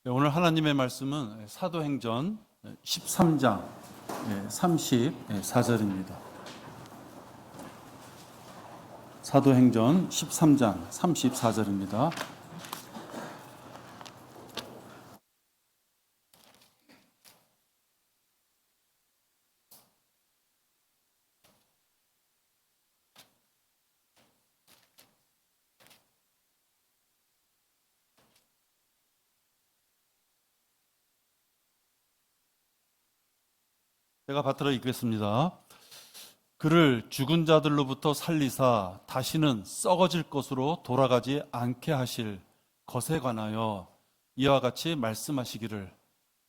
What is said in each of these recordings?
네, 오늘 하나님의 말씀은 사도행전 13장 34절입니다. 사도행전 13장 34절입니다. 제가 받들어 읽겠습니다. 그를 죽은 자들로부터 살리사 다시는 썩어질 것으로 돌아가지 않게 하실 것에 관하여 이와 같이 말씀하시기를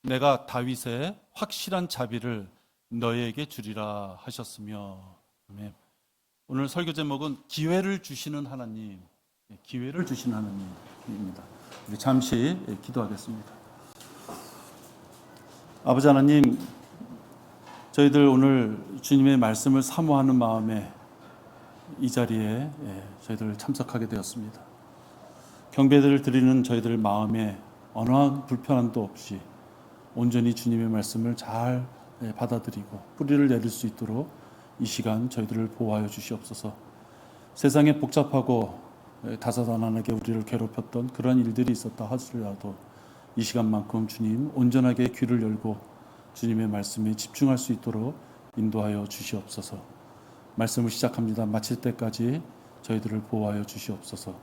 내가 다윗의 확실한 자비를 너희에게 주리라 하셨으며. 아멘. 오늘 설교 제목은 기회를 주시는 하나님, 기회를 주시는 하나님입니다. 우리 잠시 기도하겠습니다. 아버지 하나님, 저희들 오늘 주님의 말씀을 사모하는 마음에 이 자리에 저희들 참석하게 되었습니다. 경배를 드리는 저희들 마음에 어떠한 불편함도 없이 온전히 주님의 말씀을 잘 받아들이고 뿌리를 내릴 수 있도록 이 시간 저희들을 보호하여 주시옵소서. 세상에 복잡하고 다사다난하게 우리를 괴롭혔던 그런 일들이 있었다 하더라도 이 시간만큼 주님 온전하게 귀를 열고 주님의 말씀에 집중할 수 있도록 인도하여 주시옵소서. 말씀을 시작합니다. 마칠 때까지 저희들을 보호하여 주시옵소서.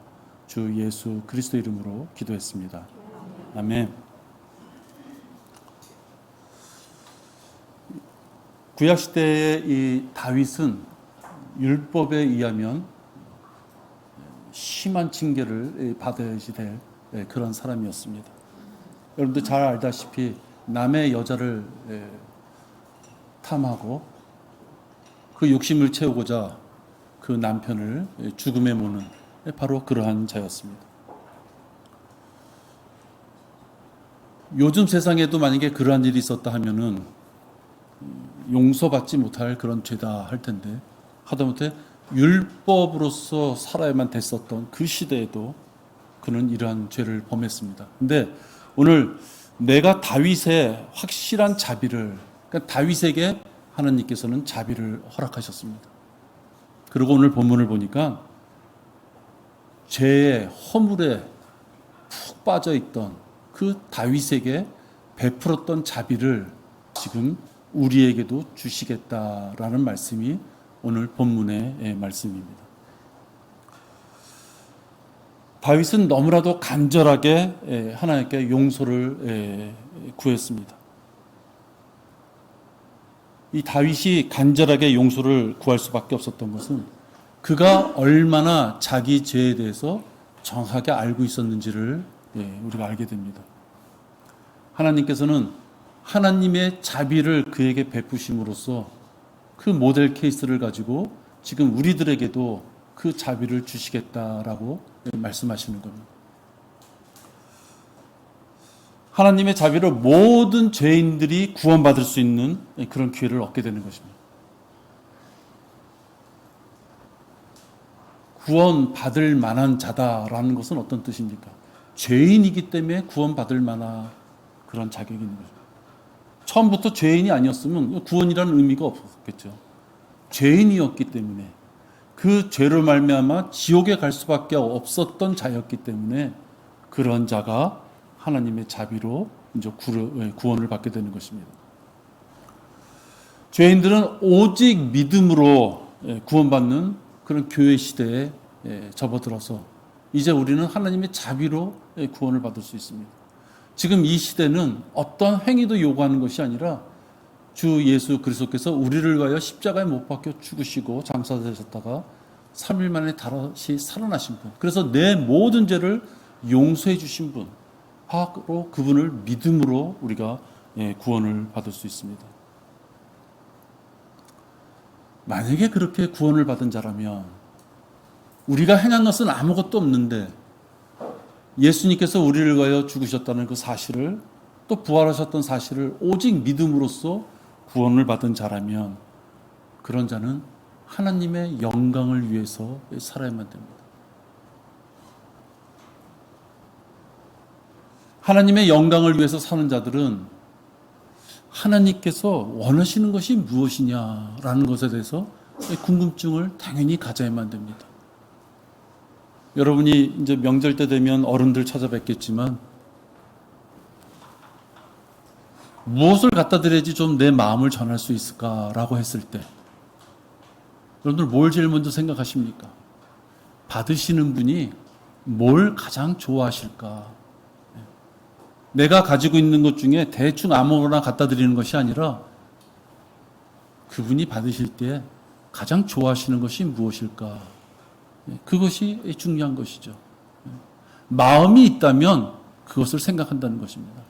주 예수 그리스도 이름으로 기도했습니다. 아멘. 구약시대의 이 다윗은 율법에 의하면 심한 징계를 받아야지 될 그런 사람이었습니다. 여러분들 잘 알다시피 남의 여자를 탐하고 그 욕심을 채우고자 그 남편을 죽음에 모는 바로 그러한 자였습니다. 요즘 세상에도 만약에 그러한 일이 있었다 하면은 용서받지 못할 그런 죄다 할 텐데, 하다못해 율법으로서 살아야만 됐었던 그 시대에도 그는 이러한 죄를 범했습니다. 근데 오늘 내가 다윗의 확실한 자비를, 그러니까 다윗에게 하나님께서는 자비를 허락하셨습니다. 그리고 오늘 본문을 보니까 죄의 허물에 푹 빠져있던 그 다윗에게 베풀었던 자비를 지금 우리에게도 주시겠다라는 말씀이 오늘 본문의 말씀입니다. 다윗은 너무나도 간절하게 하나님께 용서를 구했습니다. 이 다윗이 간절하게 용서를 구할 수밖에 없었던 것은 그가 얼마나 자기 죄에 대해서 정확하게 알고 있었는지를 우리가 알게 됩니다. 하나님께서는 하나님의 자비를 그에게 베푸심으로써 그 모델 케이스를 가지고 지금 우리들에게도 그 자비를 주시겠다라고 말씀하시는 겁니다. 하나님의 자비로 모든 죄인들이 구원받을 수 있는 그런 기회를 얻게 되는 것입니다. 구원받을 만한 자다라는 것은 어떤 뜻입니까? 죄인이기 때문에 구원받을 만한 그런 자격이 있는 거죠. 처음부터 죄인이 아니었으면 구원이라는 의미가 없었겠죠. 죄인이었기 때문에 그 죄로 말미암아 지옥에 갈 수밖에 없었던 자였기 때문에 그런 자가 하나님의 자비로 이제 구원을 받게 되는 것입니다. 죄인들은 오직 믿음으로 구원받는 그런 교회 시대에 접어들어서 이제 우리는 하나님의 자비로 구원을 받을 수 있습니다. 지금 이 시대는 어떤 행위도 요구하는 것이 아니라 주 예수 그리스도께서 우리를 위하여 십자가에 못 박혀 죽으시고 장사되셨다가 3일 만에 다시 살아나신 분, 그래서 내 모든 죄를 용서해 주신 분, 바로 그분을 믿음으로 우리가 구원을 받을 수 있습니다. 만약에 그렇게 구원을 받은 자라면 우리가 행한 것은 아무것도 없는데 예수님께서 우리를 위하여 죽으셨다는 그 사실을, 또 부활하셨던 사실을 오직 믿음으로써 구원을 받은 자라면 그런 자는 하나님의 영광을 위해서 살아야만 됩니다. 하나님의 영광을 위해서 사는 자들은 하나님께서 원하시는 것이 무엇이냐라는 것에 대해서 궁금증을 당연히 가져야만 됩니다. 여러분이 이제 명절 때 되면 어른들 찾아뵙겠지만 무엇을 갖다 드려야지 좀 내 마음을 전할 수 있을까라고 했을 때 여러분들 뭘 제일 먼저 생각하십니까? 받으시는 분이 뭘 가장 좋아하실까? 내가 가지고 있는 것 중에 대충 아무거나 갖다 드리는 것이 아니라 그분이 받으실 때 가장 좋아하시는 것이 무엇일까? 그것이 중요한 것이죠. 마음이 있다면 그것을 생각한다는 것입니다.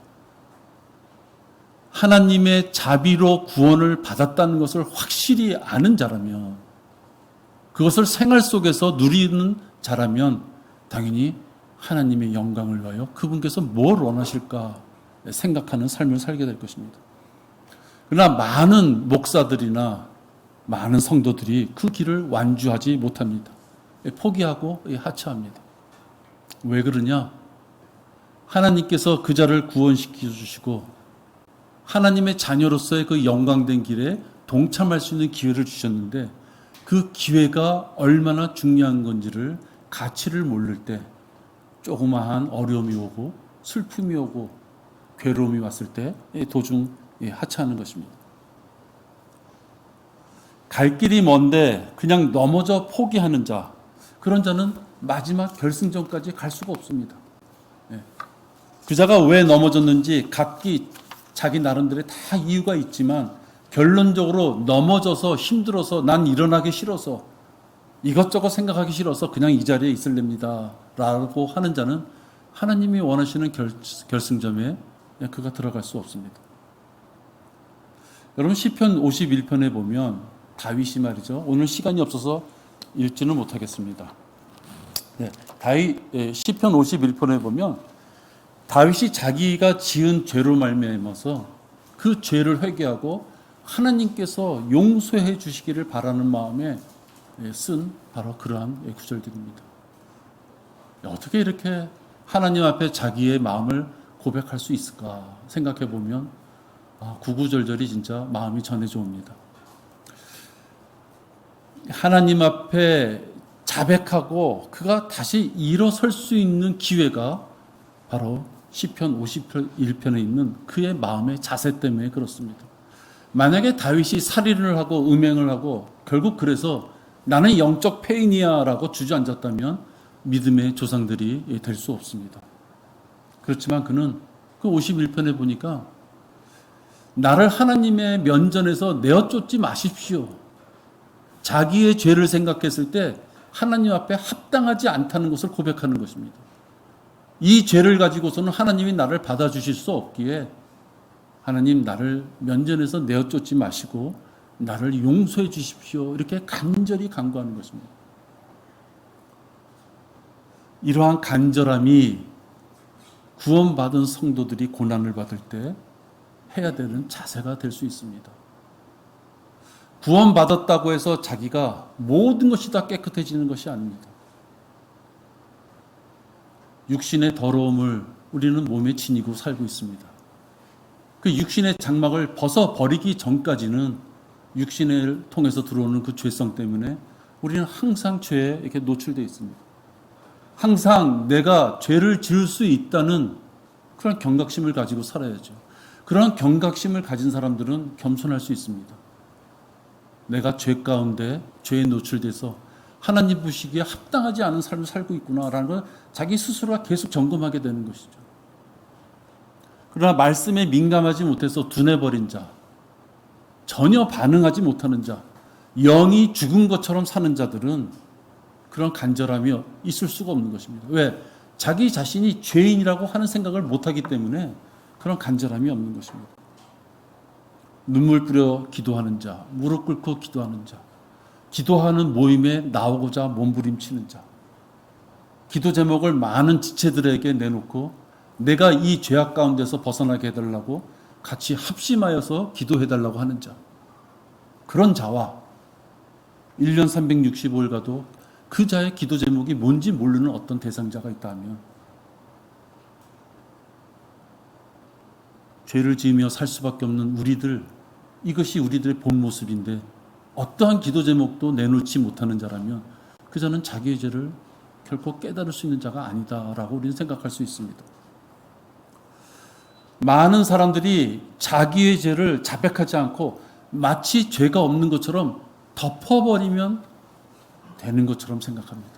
하나님의 자비로 구원을 받았다는 것을 확실히 아는 자라면, 그것을 생활 속에서 누리는 자라면 당연히 하나님의 영광을 위하여 그분께서 뭘 원하실까 생각하는 삶을 살게 될 것입니다. 그러나 많은 목사들이나 많은 성도들이 그 길을 완주하지 못합니다. 포기하고 하차합니다. 왜 그러냐? 하나님께서 그 자를 구원시켜 주시고 하나님의 자녀로서의 그 영광된 길에 동참할 수 있는 기회를 주셨는데 그 기회가 얼마나 중요한 건지를 가치를 모를 때 조그마한 어려움이 오고 슬픔이 오고 괴로움이 왔을 때 도중 하차하는 것입니다. 갈 길이 먼데 그냥 넘어져 포기하는 자, 그런 자는 마지막 결승전까지 갈 수가 없습니다. 그 자가 왜 넘어졌는지 각기 자기 나름대로의 다 이유가 있지만 결론적으로 넘어져서 힘들어서 난 일어나기 싫어서 이것저것 생각하기 싫어서 그냥 이 자리에 있을랍니다 라고 하는 자는 하나님이 원하시는 결승점에 그가 들어갈 수 없습니다. 여러분 시편 51편에 보면 다윗이 말이죠. 오늘 시간이 없어서 읽지는 못하겠습니다. 시편 51편에 보면 다윗이 자기가 지은 죄로 말미암아서 그 죄를 회개하고 하나님께서 용서해 주시기를 바라는 마음에 쓴 바로 그러한 구절들입니다. 어떻게 이렇게 하나님 앞에 자기의 마음을 고백할 수 있을까 생각해 보면 구구절절이 진짜 마음이 전해져 옵니다. 하나님 앞에 자백하고 그가 다시 일어설 수 있는 기회가 바로 시편 51편에 있는 그의 마음의 자세 때문에 그렇습니다. 만약에 다윗이 살인을 하고 음행을 하고 결국 그래서 나는 영적 폐인이야 라고 주저앉았다면 믿음의 조상들이 될 수 없습니다. 그렇지만 그는 그 51편에 보니까 나를 하나님의 면전에서 내어 쫓지 마십시오. 자기의 죄를 생각했을 때 하나님 앞에 합당하지 않다는 것을 고백하는 것입니다. 이 죄를 가지고서는 하나님이 나를 받아주실 수 없기에 하나님 나를 면전에서 내어 쫓지 마시고 나를 용서해 주십시오. 이렇게 간절히 간구하는 것입니다. 이러한 간절함이 구원받은 성도들이 고난을 받을 때 해야 되는 자세가 될 수 있습니다. 구원받았다고 해서 자기가 모든 것이 다 깨끗해지는 것이 아닙니다. 육신의 더러움을 우리는 몸에 지니고 살고 있습니다. 그 육신의 장막을 벗어버리기 전까지는 육신을 통해서 들어오는 그 죄성 때문에 우리는 항상 죄에 이렇게 노출되어 있습니다. 항상 내가 죄를 지을 수 있다는 그런 경각심을 가지고 살아야죠. 그런 경각심을 가진 사람들은 겸손할 수 있습니다. 내가 죄 가운데 죄에 노출돼서 하나님 보시기에 합당하지 않은 삶을 살고 있구나라는 걸 자기 스스로가 계속 점검하게 되는 것이죠. 그러나 말씀에 민감하지 못해서 둔해버린 자, 전혀 반응하지 못하는 자, 영이 죽은 것처럼 사는 자들은 그런 간절함이 있을 수가 없는 것입니다. 왜? 자기 자신이 죄인이라고 하는 생각을 못하기 때문에 그런 간절함이 없는 것입니다. 눈물 뿌려 기도하는 자, 무릎 꿇고 기도하는 자, 기도하는 모임에 나오고자 몸부림치는 자, 기도 제목을 많은 지체들에게 내놓고 내가 이 죄악 가운데서 벗어나게 해달라고 같이 합심하여서 기도해달라고 하는 자, 그런 자와 1년 365일 가도 그 자의 기도 제목이 뭔지 모르는 어떤 대상자가 있다면 죄를 지으며 살 수밖에 없는 우리들, 이것이 우리들의 본 모습인데 어떠한 기도 제목도 내놓지 못하는 자라면 그 자는 자기의 죄를 결코 깨달을 수 있는 자가 아니다라고 우리는 생각할 수 있습니다. 많은 사람들이 자기의 죄를 자백하지 않고 마치 죄가 없는 것처럼 덮어버리면 되는 것처럼 생각합니다.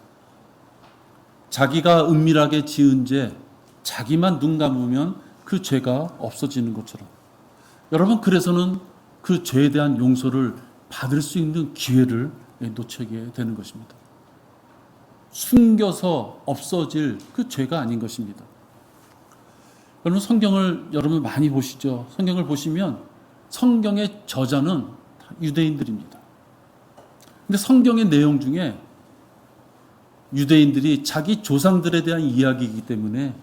자기가 은밀하게 지은 죄, 자기만 눈 감으면 그 죄가 없어지는 것처럼. 여러분, 그래서는 그 죄에 대한 용서를 받을 수 있는 기회를 놓치게 되는 것입니다. 숨겨서 없어질 그 죄가 아닌 것입니다. 여러분, 성경을 여러분 많이 보시죠. 성경을 보시면 성경의 저자는 다 유대인들입니다. 근데 성경의 내용 중에 유대인들이 자기 조상들에 대한 이야기이기 때문에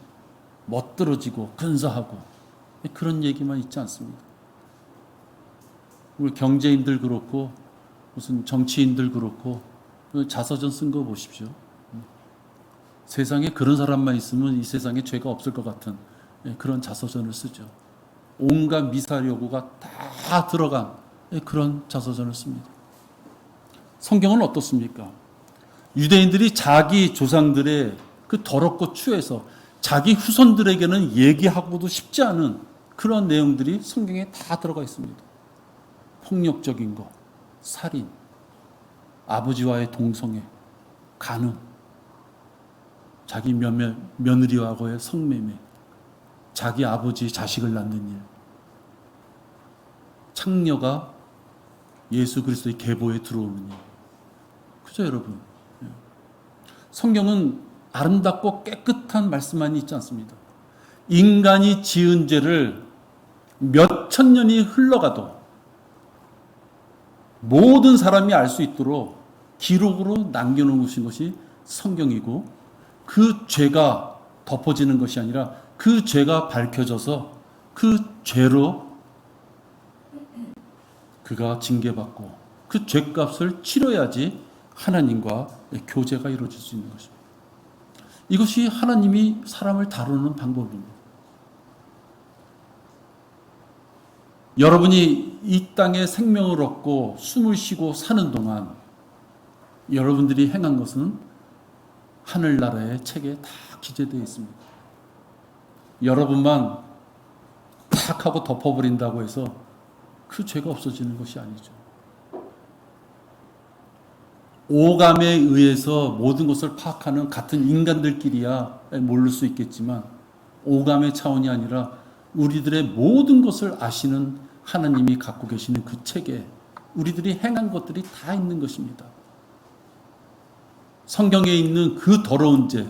멋들어지고 근사하고 그런 얘기만 있지 않습니다. 우리 경제인들 그렇고 무슨 정치인들 그렇고 자서전 쓴 거 보십시오. 세상에 그런 사람만 있으면 이 세상에 죄가 없을 것 같은 그런 자서전을 쓰죠. 온갖 미사여구가 다 들어간 그런 자서전을 씁니다. 성경은 어떻습니까? 유대인들이 자기 조상들의 그 더럽고 추해서 자기 후손들에게는 얘기하고도 싶지 않은 그런 내용들이 성경에 다 들어가 있습니다. 폭력적인 거, 살인, 아버지와의 동성애, 간음, 자기 며느리와의 성매매, 자기 아버지 자식을 낳는 일, 창녀가 예수 그리스도의 계보에 들어오는 일. 그죠, 여러분? 성경은 아름답고 깨끗한 말씀만이 있지 않습니다. 인간이 지은 죄를 몇 천 년이 흘러가도 모든 사람이 알 수 있도록 기록으로 남겨놓으신 것이 성경이고, 그 죄가 덮어지는 것이 아니라 그 죄가 밝혀져서 그 죄로 그가 징계받고 그 죄값을 치러야지 하나님과 교제가 이루어질 수 있는 것입니다. 이것이 하나님이 사람을 다루는 방법입니다. 여러분이 이 땅에 생명을 얻고 숨을 쉬고 사는 동안 여러분들이 행한 것은 하늘나라의 책에 다 기재되어 있습니다. 여러분만 탁 하고 덮어버린다고 해서 그 죄가 없어지는 것이 아니죠. 오감에 의해서 모든 것을 파악하는 같은 인간들끼리야 모를 수 있겠지만, 오감의 차원이 아니라 우리들의 모든 것을 아시는 하나님이 갖고 계시는 그 책에 우리들이 행한 것들이 다 있는 것입니다. 성경에 있는 그 더러운 죄,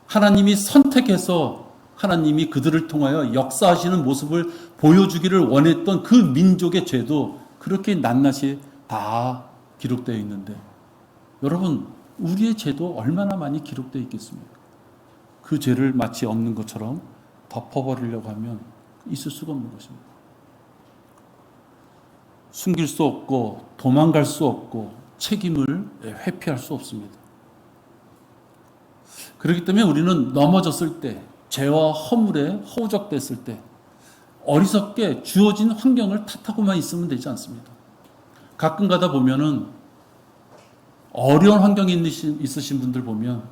하나님이 선택해서 하나님이 그들을 통하여 역사하시는 모습을 보여주기를 원했던 그 민족의 죄도 그렇게 낱낱이 다 기록되어 있는데, 여러분, 우리의 죄도 얼마나 많이 기록되어 있겠습니까? 그 죄를 마치 없는 것처럼 덮어버리려고 하면 있을 수가 없는 것입니다. 숨길 수 없고 도망갈 수 없고 책임을 회피할 수 없습니다. 그렇기 때문에 우리는 넘어졌을 때, 죄와 허물에 허우적됐을 때 어리석게 주어진 환경을 탓하고만 있으면 되지 않습니다. 가끔 가다 보면은 어려운 환경에 있으신 분들 보면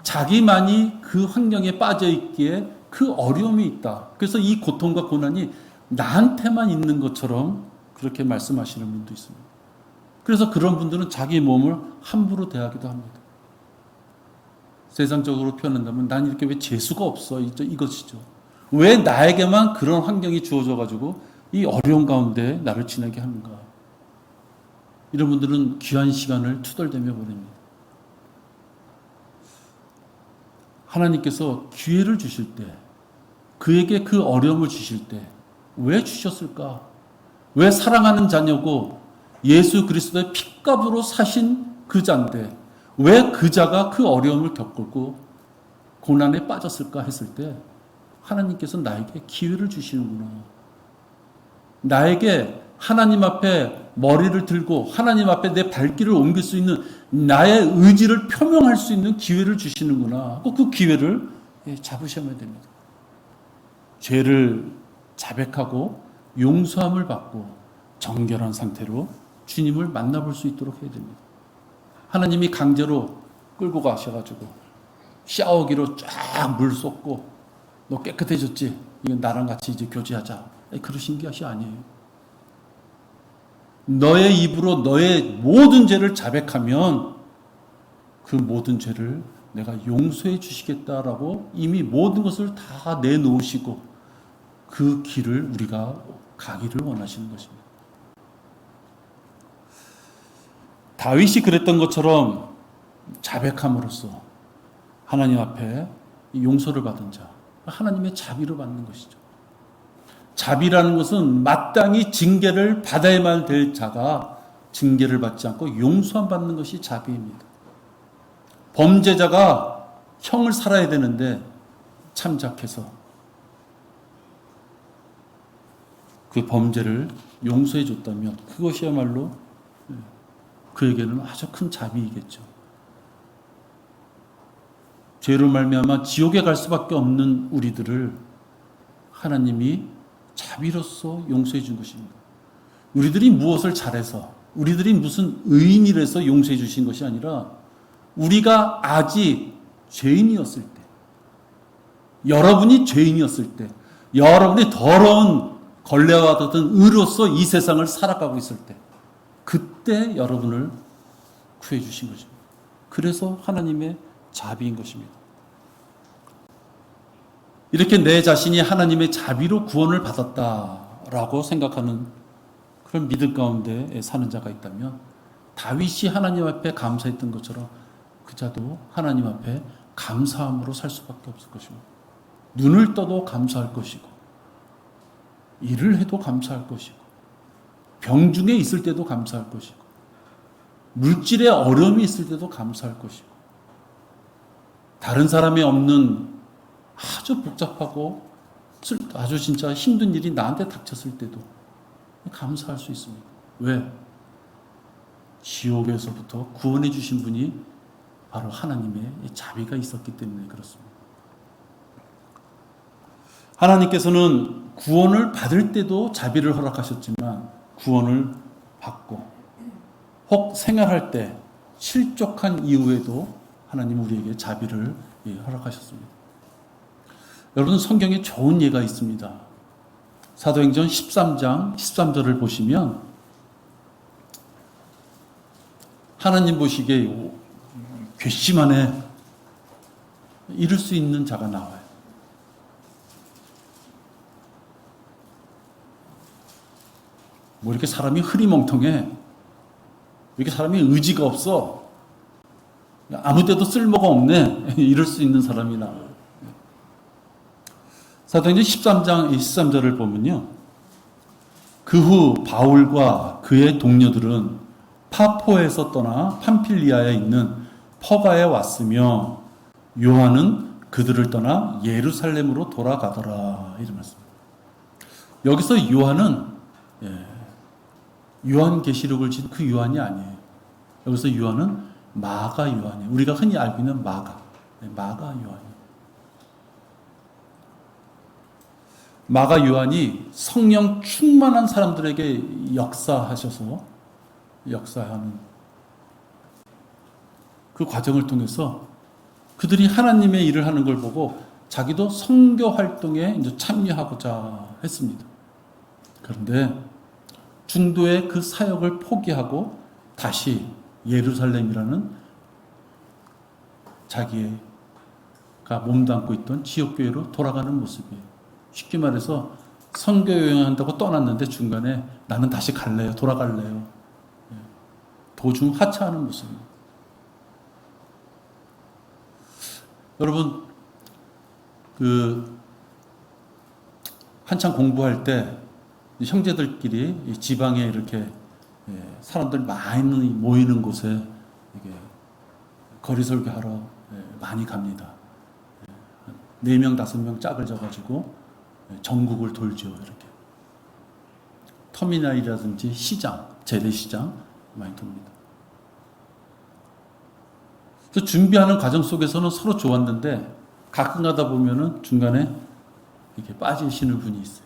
자기만이 그 환경에 빠져 있기에 그 어려움이 있다. 그래서 이 고통과 고난이 나한테만 있는 것처럼 그렇게 말씀하시는 분도 있습니다. 그래서 그런 분들은 자기 몸을 함부로 대하기도 합니다. 세상적으로 표현한다면 난 이렇게 왜 재수가 없어? 이것이죠. 왜 나에게만 그런 환경이 주어져 가지고 이 어려운 가운데 나를 지나게 하는가? 이런 분들은 귀한 시간을 투덜대며 보냅니다. 하나님께서 기회를 주실 때, 그에게 그 어려움을 주실 때 왜 주셨을까? 왜 사랑하는 자녀고 예수 그리스도의 핏값으로 사신 그 자인데 왜 그 자가 그 어려움을 겪고 고난에 빠졌을까 했을 때, 하나님께서 나에게 기회를 주시는구나. 나에게 하나님 앞에 머리를 들고 하나님 앞에 내 발길을 옮길 수 있는, 나의 의지를 표명할 수 있는 기회를 주시는구나. 그 기회를 잡으셔야 됩니다. 죄를 자백하고 용서함을 받고 정결한 상태로 주님을 만나볼 수 있도록 해야 됩니다. 하나님이 강제로 끌고 가셔가지고 샤워기로 쫙 물 쏟고 너 깨끗해졌지? 이건 나랑 같이 이제 교제하자. 그러신 것이 아니에요. 너의 입으로 너의 모든 죄를 자백하면 그 모든 죄를 내가 용서해 주시겠다라고 이미 모든 것을 다 내놓으시고 그 길을 우리가 가기를 원하시는 것입니다. 다윗이 그랬던 것처럼 자백함으로써 하나님 앞에 용서를 받은 자, 하나님의 자비를 받는 것이죠. 자비라는 것은 마땅히 징계를 받아야만 될 자가 징계를 받지 않고 용서함 받는 것이 자비입니다. 범죄자가 형을 살아야 되는데 참작해서 그 범죄를 용서해 줬다면 그것이야말로 그에게는 아주 큰 자비이겠죠. 죄로 말미암아 지옥에 갈 수밖에 없는 우리들을 하나님이 자비로서 용서해 준 것입니다. 우리들이 무엇을 잘해서 우리들이 무슨 의인이라서 용서해 주신 것이 아니라 우리가 아직 죄인이었을 때, 여러분이 죄인이었을 때, 여러분이 더러운 걸레와 같은 의로서 이 세상을 살아가고 있을 때, 그때 여러분을 구해 주신 것입니다. 그래서 하나님의 자비인 것입니다. 이렇게 내 자신이 하나님의 자비로 구원을 받았다라고 생각하는 그런 믿음 가운데 사는 자가 있다면 다윗이 하나님 앞에 감사했던 것처럼 그 자도 하나님 앞에 감사함으로 살 수밖에 없을 것입니다. 눈을 떠도 감사할 것이고 일을 해도 감사할 것이고 병중에 있을 때도 감사할 것이고 물질의 어려움이 있을 때도 감사할 것이고 다른 사람이 없는 아주 복잡하고 아주 진짜 힘든 일이 나한테 닥쳤을 때도 감사할 수 있습니다. 왜? 지옥에서부터 구원해 주신 분이 바로 하나님의 자비가 있었기 때문에 그렇습니다. 하나님께서는 구원을 받을 때도 자비를 허락하셨지만 구원을 받고 혹 생활할 때 실족한 이후에도 하나님 우리에게 자비를 허락하셨습니다. 여러분 성경에 좋은 예가 있습니다. 사도행전 13장 13절을 보시면 하나님 보시기에 괘씸하네 이럴 수 있는 자가 나와요. 뭐 이렇게 사람이 흐리멍텅해, 왜 이렇게 사람이 의지가 없어, 아무 데도 쓸모가 없네 이럴 수 있는 사람이 나와요. 사도행전 13장 23절을 보면요, 그 후 바울과 그의 동료들은 파포에서 떠나 팜필리아에 있는 퍼가에 왔으며 요한은 그들을 떠나 예루살렘으로 돌아가더라 이런 말씀입니다. 여기서 요한은 요한계시록을 진 그 요한이 아니에요. 여기서 요한은 마가 요한이에요. 우리가 흔히 알고 있는 마가 요한이에요. 마가 요한이 성령 충만한 사람들에게 역사하는 그 과정을 통해서 그들이 하나님의 일을 하는 걸 보고 자기도 선교 활동에 이제 참여하고자 했습니다. 그런데 중도에 그 사역을 포기하고 다시 예루살렘이라는 자기가 몸담고 있던 지역교회로 돌아가는 모습이에요. 쉽게 말해서 선교 여행한다고 떠났는데 중간에 나는 다시 갈래요, 돌아갈래요. 도중 하차하는 모습입니다. 여러분, 한창 공부할 때 형제들끼리 지방에 이렇게 사람들 많이 모이는 곳에 거리 설교하러 많이 갑니다. 4명, 5명 짝을 져가지고 전국을 돌죠. 이렇게 터미널이라든지 시장, 재래시장 많이 돕니다. 그래서 준비하는 과정 속에서는 서로 좋았는데 가끔 가다 보면은 중간에 이렇게 빠지시는 분이 있어요.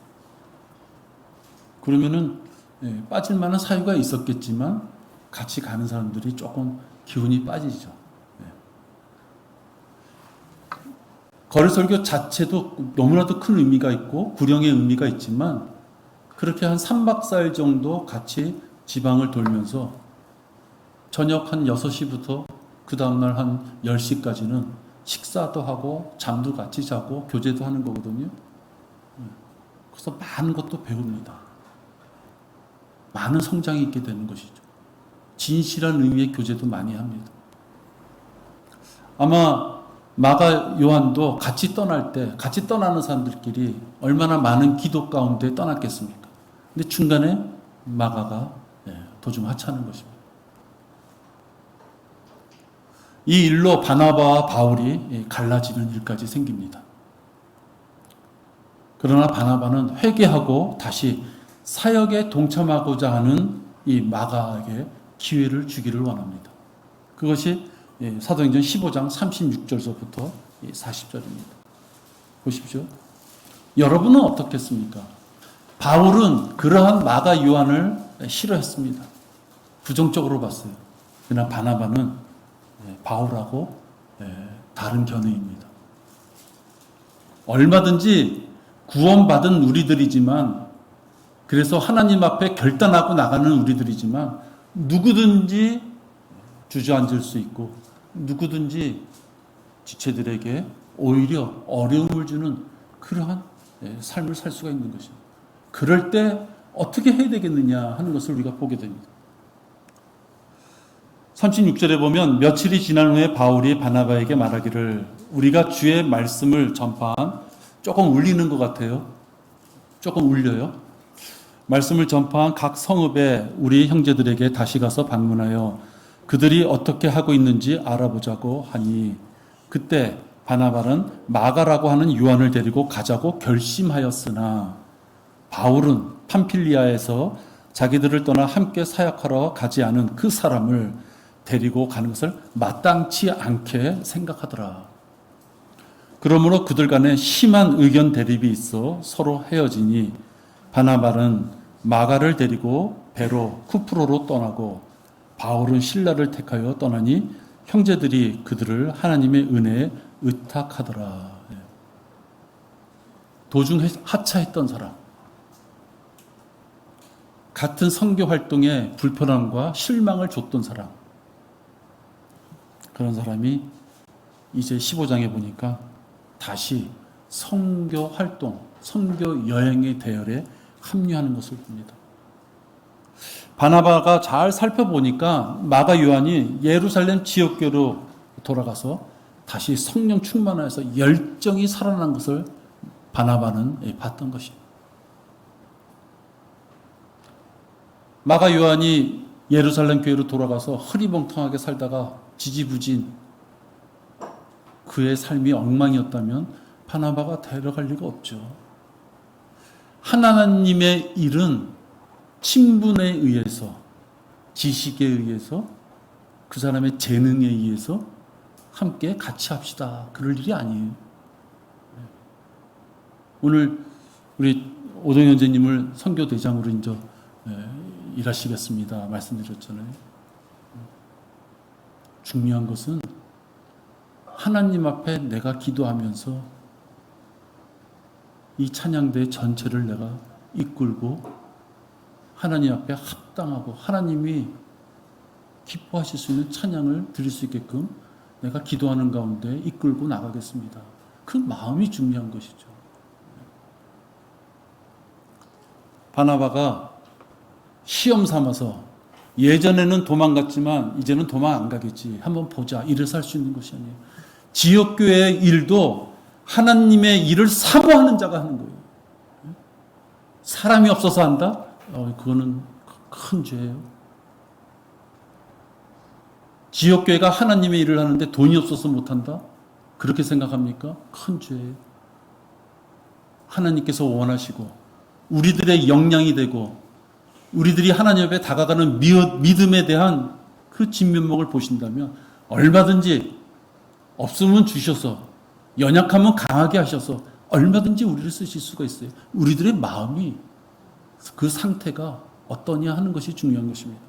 그러면은 빠질 만한 사유가 있었겠지만 같이 가는 사람들이 조금 기운이 빠지죠. 거리설교 자체도 너무나도 큰 의미가 있고 구령의 의미가 있지만 그렇게 한 3박 4일 정도 같이 지방을 돌면서 저녁 한 6시부터 그 다음날 한 10시까지는 식사도 하고 잠도 같이 자고 교제도 하는 거거든요. 그래서 많은 것도 배웁니다. 많은 성장이 있게 되는 것이죠. 진실한 의미의 교제도 많이 합니다. 아마 마가 요한도 같이 떠날 때 같이 떠나는 사람들끼리 얼마나 많은 기도 가운데 떠났겠습니까? 근데 중간에 마가가 도중 하차하는 것입니다. 이 일로 바나바와 바울이 갈라지는 일까지 생깁니다. 그러나 바나바는 회개하고 다시 사역에 동참하고자 하는 이 마가에게 기회를 주기를 원합니다. 그것이 사도행전 15장 36절서부터 40절입니다. 보십시오. 여러분은 어떻겠습니까? 바울은 그러한 마가 요한을 싫어했습니다. 부정적으로 봤어요. 그러나 바나바는 바울하고 다른 견해입니다. 얼마든지 구원받은 우리들이지만 그래서 하나님 앞에 결단하고 나가는 우리들이지만 누구든지 주저앉을 수 있고 누구든지 지체들에게 오히려 어려움을 주는 그러한 삶을 살 수가 있는 것입니다. 그럴 때 어떻게 해야 되겠느냐 하는 것을 우리가 보게 됩니다. 36절에 보면 며칠이 지난 후에 바울이 바나바에게 말하기를 우리가 주의 말씀을 전파한 조금 울리는 것 같아요. 조금 울려요. 말씀을 전파한 각 성읍에 우리 형제들에게 다시 가서 방문하여 그들이 어떻게 하고 있는지 알아보자고 하니 그때 바나바는 마가라고 하는 요한을 데리고 가자고 결심하였으나 바울은 팜필리아에서 자기들을 떠나 함께 사역하러 가지 않은 그 사람을 데리고 가는 것을 마땅치 않게 생각하더라. 그러므로 그들 간에 심한 의견 대립이 있어 서로 헤어지니 바나바는 마가를 데리고 배로 쿠프로로 떠나고 바울은 실라를 택하여 떠나니 형제들이 그들을 하나님의 은혜에 의탁하더라. 도중 하차했던 사람, 같은 선교 활동에 불편함과 실망을 줬던 사람, 그런 사람이 이제 15장에 보니까 다시 선교 활동, 선교 여행의 대열에 합류하는 것을 봅니다. 바나바가 잘 살펴보니까 마가 요한이 예루살렘 지역교로 돌아가서 다시 성령 충만하여서 열정이 살아난 것을 바나바는 봤던 것입니다. 마가 요한이 예루살렘 교회로 돌아가서 흐리멍텅하게 살다가 지지부진 그의 삶이 엉망이었다면 바나바가 데려갈 리가 없죠. 하나님의 일은 친분에 의해서, 지식에 의해서, 그 사람의 재능에 의해서 함께 같이 합시다. 그럴 일이 아니에요. 오늘 우리 오동현 선생님을 선교대장으로 이제 일하시겠습니다. 말씀드렸잖아요. 중요한 것은 하나님 앞에 내가 기도하면서 이 찬양대 전체를 내가 이끌고 하나님 앞에 합당하고 하나님이 기뻐하실 수 있는 찬양을 드릴 수 있게끔 내가 기도하는 가운데 이끌고 나가겠습니다. 그 마음이 중요한 것이죠. 바나바가 시험 삼아서 예전에는 도망갔지만 이제는 도망 안 가겠지. 한번 보자. 일을 살 수 있는 것이 아니에요. 지역교회의 일도 하나님의 일을 사모하는 자가 하는 거예요. 사람이 없어서 한다? 그거는 큰 죄예요. 지역교회가 하나님의 일을 하는데 돈이 없어서 못한다? 그렇게 생각합니까? 큰 죄예요. 하나님께서 원하시고 우리들의 역량이 되고 우리들이 하나님 앞에 다가가는 믿음에 대한 그 진면목을 보신다면 얼마든지 없으면 주셔서 연약하면 강하게 하셔서 얼마든지 우리를 쓰실 수가 있어요. 우리들의 마음이 그 상태가 어떠냐 하는 것이 중요한 것입니다.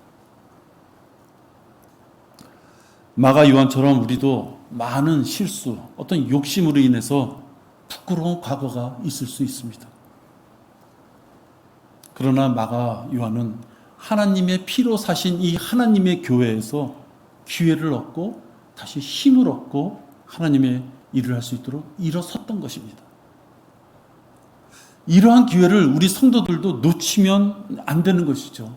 마가 요한처럼 우리도 많은 실수, 어떤 욕심으로 인해서 부끄러운 과거가 있을 수 있습니다. 그러나 마가 요한은 하나님의 피로 사신 이 하나님의 교회에서 기회를 얻고 다시 힘을 얻고 하나님의 일을 할 수 있도록 일어섰던 것입니다. 이러한 기회를 우리 성도들도 놓치면 안 되는 것이죠.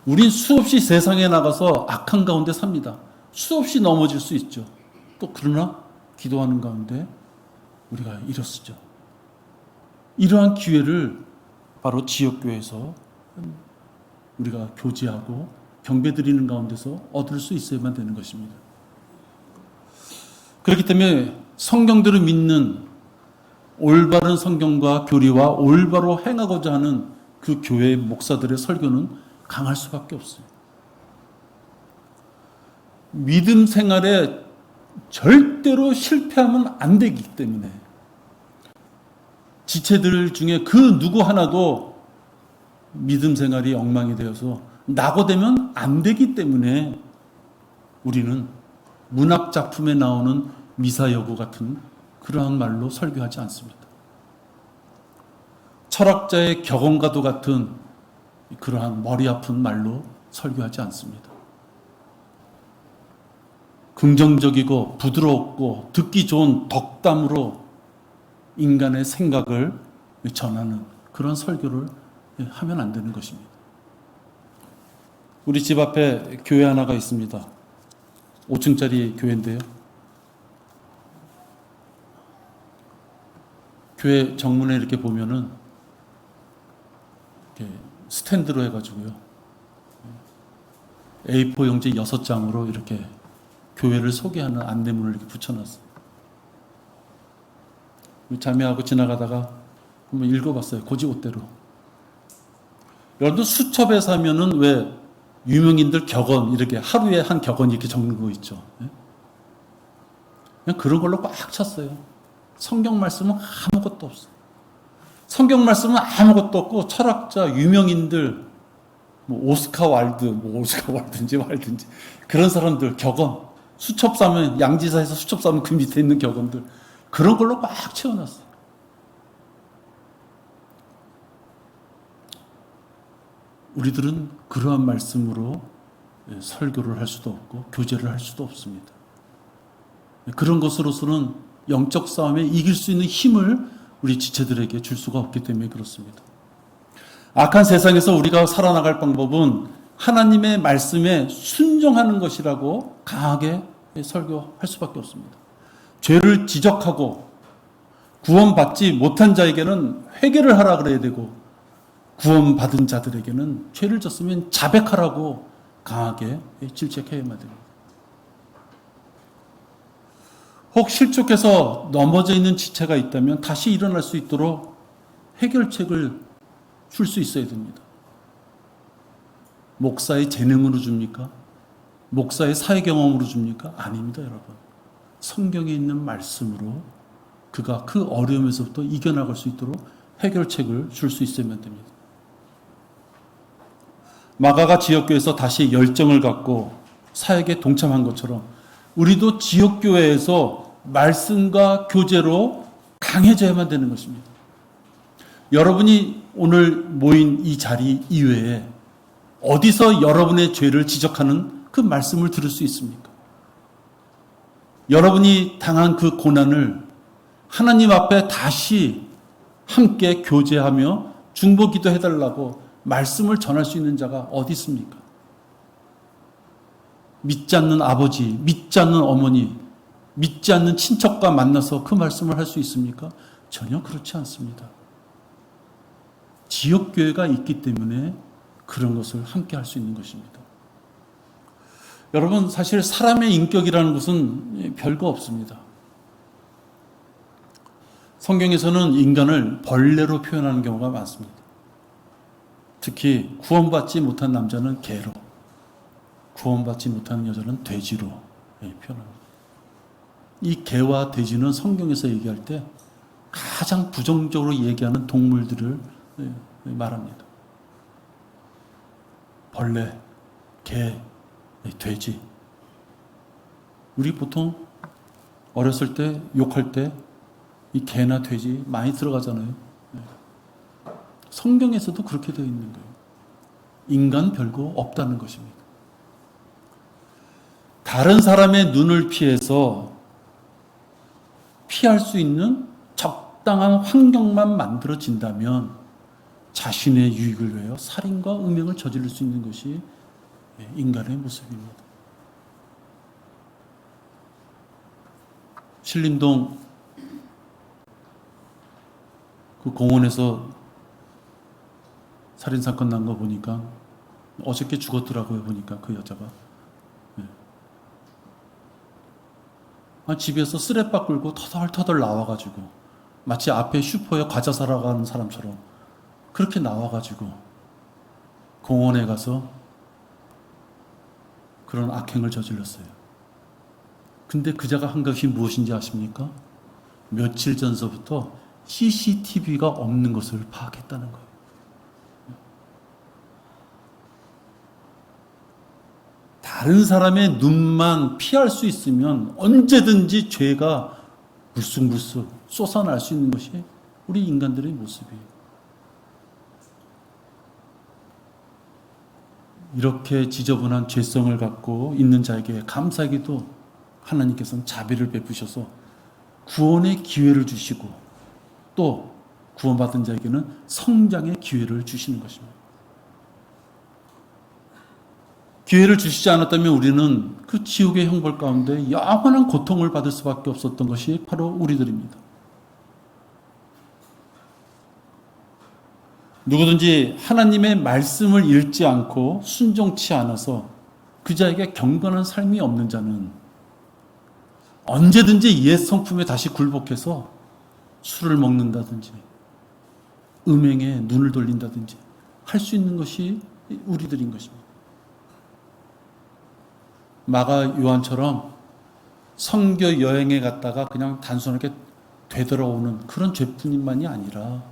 우린 수없이 세상에 나가서 악한 가운데 삽니다. 수없이 넘어질 수 있죠. 또 그러나 기도하는 가운데 우리가 일어서죠. 이러한 기회를 바로 지역교회에서 우리가 교제하고 경배드리는 가운데서 얻을 수 있어야만 되는 것입니다. 그렇기 때문에 성경들을 믿는 올바른 성경과 교리와 올바로 행하고자 하는 그 교회의 목사들의 설교는 강할 수밖에 없어요. 믿음 생활에 절대로 실패하면 안 되기 때문에 지체들 중에 그 누구 하나도 믿음 생활이 엉망이 되어서 낙오되면 안 되기 때문에 우리는 문학 작품에 나오는 미사여구 같은 그러한 말로 설교하지 않습니다. 철학자의 격언과도 같은 그러한 머리 아픈 말로 설교하지 않습니다. 긍정적이고 부드럽고 듣기 좋은 덕담으로 인간의 생각을 전하는 그런 설교를 하면 안 되는 것입니다. 우리 집 앞에 교회 하나가 있습니다. 5층짜리 교회인데요. 교회 정문에 이렇게 보면은 이렇게 스탠드로 해가지고요. A4 용지 6장으로 이렇게 교회를 소개하는 안내문을 이렇게 붙여놨어요. 자매하고 지나가다가 한번 읽어봤어요. 고지고대로. 여러분도 수첩에 사면은 왜 유명인들 격언 이렇게 하루에 한 격언 이렇게 적는 거 있죠. 그냥 그런 걸로 꽉 찼어요. 성경 말씀은 아무것도 없어요. 성경 말씀은 아무것도 없고 철학자, 유명인들, 오스카 와일드인지 왈든지 그런 사람들 격언, 수첩 사면 양지사에서 수첩 사면 그 밑에 있는 격언들 그런 걸로 꽉 채워놨어요. 우리들은 그러한 말씀으로 설교를 할 수도 없고 교제를 할 수도 없습니다. 그런 것으로서는 영적 싸움에 이길 수 있는 힘을 우리 지체들에게 줄 수가 없기 때문에 그렇습니다. 악한 세상에서 우리가 살아나갈 방법은 하나님의 말씀에 순종하는 것이라고 강하게 설교할 수밖에 없습니다. 죄를 지적하고 구원받지 못한 자에게는 회개를 하라 그래야 되고 구원받은 자들에게는 죄를 졌으면 자백하라고 강하게 질책해야만 됩니다. 혹 실족해서 넘어져 있는 지체가 있다면 다시 일어날 수 있도록 해결책을 줄 수 있어야 됩니다. 목사의 재능으로 줍니까? 목사의 사회 경험으로 줍니까? 아닙니다, 여러분. 성경에 있는 말씀으로 그가 그 어려움에서부터 이겨나갈 수 있도록 해결책을 줄 수 있어야만 됩니다. 마가가 지역교회에서 다시 열정을 갖고 사역에 동참한 것처럼 우리도 지역교회에서 말씀과 교제로 강해져야만 되는 것입니다. 여러분이 오늘 모인 이 자리 이외에 어디서 여러분의 죄를 지적하는 그 말씀을 들을 수 있습니까? 여러분이 당한 그 고난을 하나님 앞에 다시 함께 교제하며 중보기도 해달라고 말씀을 전할 수 있는 자가 어디 있습니까? 믿지 않는 아버지, 믿지 않는 어머니, 믿지 않는 친척과 만나서 그 말씀을 할 수 있습니까? 전혀 그렇지 않습니다. 지역교회가 있기 때문에 그런 것을 함께 할 수 있는 것입니다. 여러분, 사실 사람의 인격이라는 것은 별거 없습니다. 성경에서는 인간을 벌레로 표현하는 경우가 많습니다. 특히 구원받지 못한 남자는 개로, 구원받지 못하는 여자는 돼지로 표현합니다. 이 개와 돼지는 성경에서 얘기할 때 가장 부정적으로 얘기하는 동물들을 말합니다. 벌레, 개, 돼지. 우리 보통 어렸을 때 욕할 때 이 개나 돼지 많이 들어가잖아요. 성경에서도 그렇게 되어 있는 거예요. 인간 별거 없다는 것입니다. 다른 사람의 눈을 피해서 피할 수 있는 적당한 환경만 만들어진다면 자신의 유익을 위하여 살인과 음행을 저지를 수 있는 것이 인간의 모습입니다. 신림동 그 공원에서 살인사건 난 거 보니까 어저께 죽었더라고요. 보니까 그 여자가. 집에서 쓰레빠 끌고 터덜터덜 나와가지고 마치 앞에 슈퍼에 과자 사러 가는 사람처럼 그렇게 나와가지고 공원에 가서 그런 악행을 저질렀어요. 근데 그자가 한 것이 무엇인지 아십니까? 며칠 전서부터 CCTV가 없는 것을 파악했다는 거예요. 다른 사람의 눈만 피할 수 있으면 언제든지 죄가 불쑥불쑥 쏟아날 수 있는 것이 우리 인간들의 모습이에요. 이렇게 지저분한 죄성을 갖고 있는 자에게 감사하게도 하나님께서는 자비를 베푸셔서 구원의 기회를 주시고 또 구원받은 자에게는 성장의 기회를 주시는 것입니다. 기회를 주시지 않았다면 우리는 그 지옥의 형벌 가운데 영원한 고통을 받을 수밖에 없었던 것이 바로 우리들입니다. 누구든지 하나님의 말씀을 읽지 않고 순종치 않아서 그 자에게 경건한 삶이 없는 자는 언제든지 옛 성품에 다시 굴복해서 술을 먹는다든지 음행에 눈을 돌린다든지 할 수 있는 것이 우리들인 것입니다. 마가 요한처럼 선교 여행에 갔다가 그냥 단순하게 되돌아오는 그런 죄뿐만이 아니라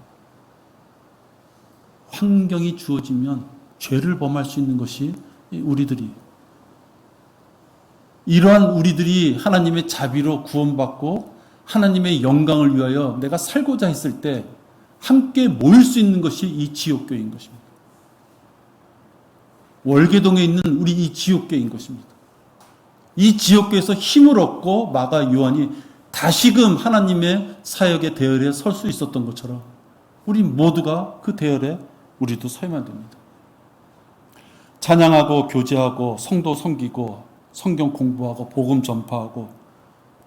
환경이 주어지면 죄를 범할 수 있는 것이 우리들이, 이러한 우리들이 하나님의 자비로 구원받고 하나님의 영광을 위하여 내가 살고자 했을 때 함께 모일 수 있는 것이 이 지옥교회인 것입니다. 월계동에 있는 우리 이 지옥교회인 것입니다. 이 지옥교회에서 힘을 얻고 마가 요한이 다시금 하나님의 사역의 대열에 설 수 있었던 것처럼 우리 모두가 그 대열에 우리도 서야만 됩니다. 찬양하고 교제하고 성도 섬기고 성경 공부하고 복음 전파하고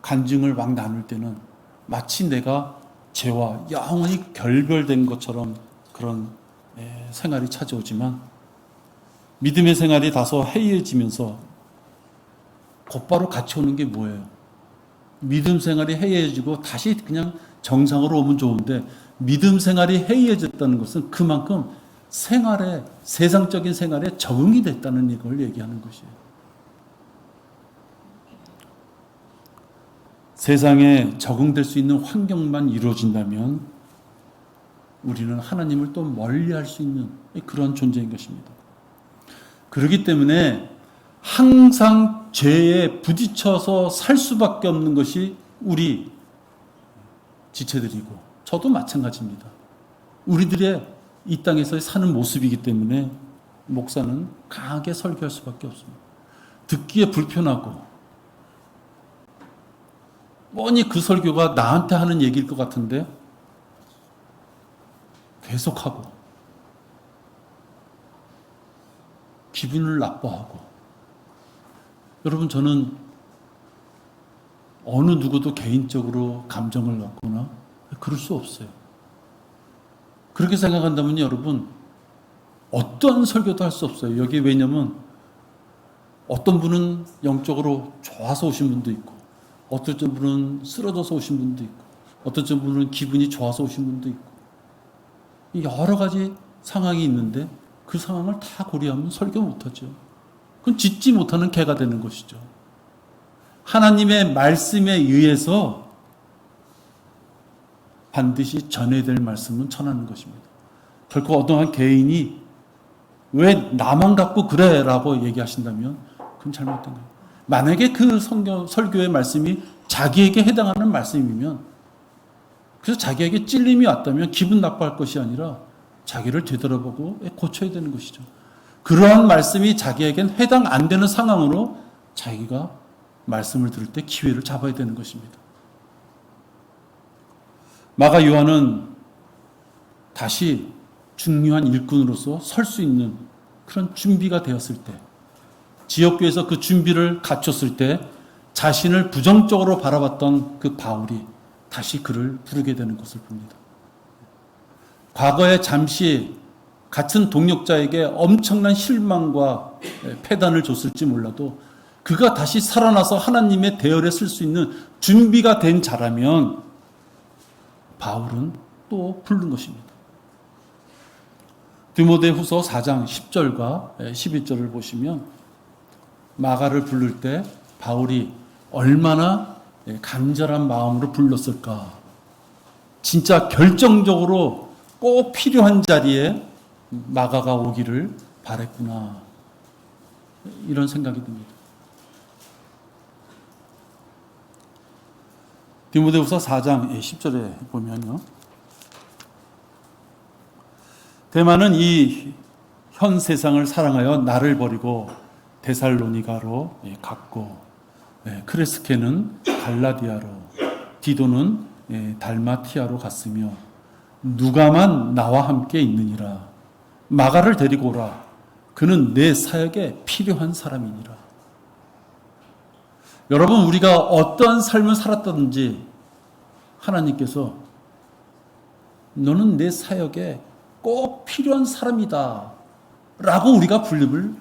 간증을 막 나눌 때는 마치 내가 죄와 영원히 결별된 것처럼 그런 생활이 찾아오지만 믿음의 생활이 다소 해이해지면서 곧바로 같이 오는 게 뭐예요? 믿음 생활이 해이해지고 다시 그냥 정상으로 오면 좋은데 믿음 생활이 해이해졌다는 것은 그만큼 생활에, 세상적인 생활에 적응이 됐다는 이걸 얘기하는 것이에요. 세상에 적응될 수 있는 환경만 이루어진다면 우리는 하나님을 또 멀리할 수 있는 그런 존재인 것입니다. 그렇기 때문에 항상 죄에 부딪혀서 살 수밖에 없는 것이 우리 지체들이고 저도 마찬가지입니다. 우리들의 이 땅에서 사는 모습이기 때문에 목사는 강하게 설교할 수밖에 없습니다. 듣기에 불편하고 뻔히 그 설교가 나한테 하는 얘기일 것 같은데 계속하고 기분을 나빠하고, 여러분 저는 어느 누구도 개인적으로 감정을 갖거나 그럴 수 없어요. 그렇게 생각한다면 여러분 어떤 설교도 할 수 없어요. 여기 왜냐면 어떤 분은 영적으로 좋아서 오신 분도 있고 어떤 분은 쓰러져서 오신 분도 있고 어떤 분은 기분이 좋아서 오신 분도 있고 여러 가지 상황이 있는데 그 상황을 다 고려하면 설교 못하죠. 그건 짖지 못하는 개가 되는 것이죠. 하나님의 말씀에 의해서 반드시 전해야 될 말씀은 전하는 것입니다. 결코 어떠한 개인이 왜 나만 갖고 그래 라고 얘기하신다면 그건 잘못된 거예요. 만약에 그 설교의 말씀이 자기에게 해당하는 말씀이면, 그래서 자기에게 찔림이 왔다면 기분 나빠할 것이 아니라 자기를 되돌아보고 고쳐야 되는 것이죠. 그러한 말씀이 자기에겐 해당 안 되는 상황으로 자기가 말씀을 들을 때 기회를 잡아야 되는 것입니다. 마가 요한은 다시 중요한 일꾼으로서 설 수 있는 그런 준비가 되었을 때, 지역교회에서 그 준비를 갖췄을 때 자신을 부정적으로 바라봤던 그 바울이 다시 그를 부르게 되는 것을 봅니다. 과거에 잠시 같은 동역자에게 엄청난 실망과 패단을 줬을지 몰라도 그가 다시 살아나서 하나님의 대열에 쓸 수 있는 준비가 된 자라면 바울은 또 부른 것입니다. 디모데후서 4장 10절과 11절을 보시면 마가를 부를 때 바울이 얼마나 간절한 마음으로 불렀을까. 진짜 결정적으로 꼭 필요한 자리에 마가가 오기를 바랬구나. 이런 생각이 듭니다. 디모데후서 4장 10절에 보면요. 데마는 이 현 세상을 사랑하여 나를 버리고 데살로니가로 갔고, 크레스케는 갈라디아로, 디도는 달마티아로 갔으며 누가만 나와 함께 있느니라. 마가를 데리고 오라. 그는 내 사역에 필요한 사람이니라. 여러분, 우리가 어떠한 삶을 살았든지 하나님께서 너는 내 사역에 꼭 필요한 사람이다 라고 우리가 불림을